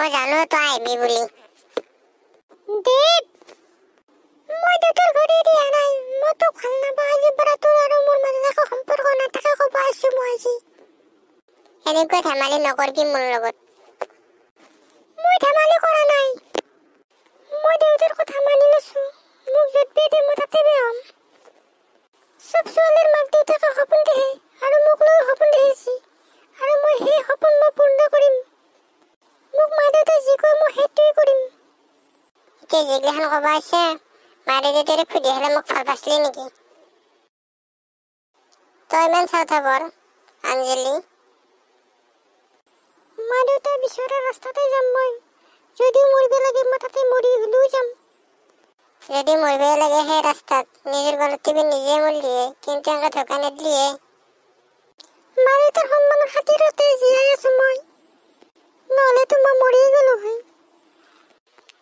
মই জানো তই আহিবি বুলি। দেৱ, মই দেউতাৰ ঘৰে দিয়া নাই। মই তোক ভাল নাপাওঁ। আজিৰ পৰা তোৰ আৰু মোৰ মাজত একো সম্পৰ্ক নাথাকে ক'ব আহিছো মই আজি। এনেকুৱা ধেমালি নকৰিবি মোৰ লগত। মই ধেমালি কৰা নাই। মই দেউতাৰ কথা মানি লৈছো। মোক য'ত বিয়া দিয়ে মই তাতে বিয়া হ'ম। চব ছোৱালীৰ মাক দেউতাকে সপোন দেখে আৰু মোক লৈ সপোন দেখিছে, আৰু মই সেই সপোন মই পূৰ্ণ কৰিম। মোক মা দেউতাই যি কয় মই সেইটোৱে কৰিম। এতিয়া যিগিলাখান ক'ব আছে, মা দেউতাৰে সুধি হ'লে মোক ভাল পাইছিলি নেকি? তই ইমান স্বাৰ্থপৰ অঞ্জলি। মা দেউতাই বিচৰা ৰাস্তাতে যাম মই। যদি মৰিব লাগে মই তাতে মৰি হ'লেও যাম। যদি মৰিব লাগে সেই ৰাস্তাত নিজৰ গলত টিপি নিজে মৰিলিয়ে, কিন্তু এনেকৈ ধোকা নিদিলিয়ে। মা দেউতাৰ সন্মানৰ খাতিৰতে জীয়াই আছো মই, নহ'লেতো মই মৰিয়ে গ'লো হয়।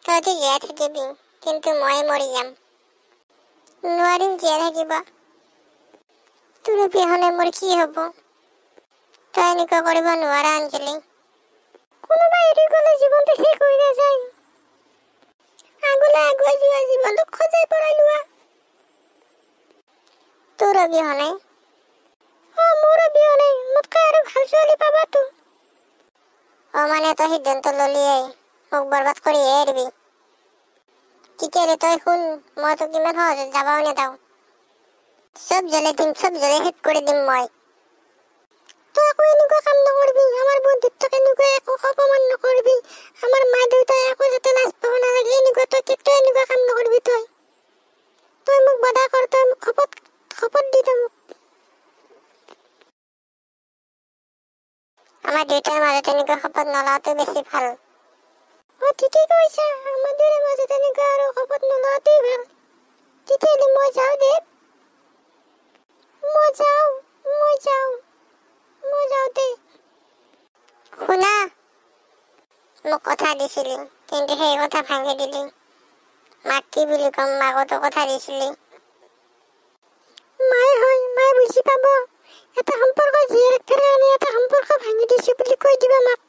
তইতো জীয়াই থাকিবি, কিন্তু মই মৰি যাম। নোৱাৰিম জীয়াই থাকিব। তোৰ অবিহনে মোৰ কি হ'ব? তই এনেকুৱা কৰিব নোৱাৰা অঞ্জলি। কোনোবাই এৰি গ'লে জীৱনটো শেষ হৈ নাযায়। আগলৈ আগুৱাই যোৱা, জীৱনটোক সজাই পৰাই লোৱা। তোৰ অবিহনে? মোৰ অবিহনে মোতকৈ আৰু ভাল ছোৱালী পাবাতো। মানে তই সিদ্ধান্ত ললিয়েই মোক বৰবাদ কৰিহে এৰিবি। তেতিয়াহ'লে তই শুন, মই তোক ইমান সহজত যাবাও নেদাও। চব জ্বলাই দিম, চব জ্বলাই শেষ কৰি দিম মই। তই একো এনেকুৱা কাম নকৰিবি। আমাৰ বন্ধুত্বক এনেকুৱা একো অপমান নকৰিবি। আমাৰ মা দেউতাই একো যাতে লাজ পাব নালাগে এনেকুৱা তই এনেকুৱা কাম নকৰিবি। তই মোক বাধা কৰ, তই মোক শপত দি তই মোক। আমাৰ দেউতাৰ মাজত এনেকুৱা শপত নলোৱাটো বেছি ভাল। ঠিকেই কৈছা, আমাৰ দেউতাৰ মাজত এনেকুৱা আৰু শপত নলোৱাটোৱেই ভাল। তেতিয়াহ'লে মই যাওঁ দেৱ। মই যাওঁ দেই। শুনা, মোক কথা দিছিলি, কিন্তু সেই কথা ভাঙি দিলি। মাক কি বুলি ক'ম? মাকতো কথা দিছিলি। মায়ে হয়, মায়ে বুজি পাব। এটা সম্পৰ্ক জীয়াই ৰাখিলে আমি এটা সম্পৰ্ক ভাঙি দিছো বুলি কৈ দিবা মাক।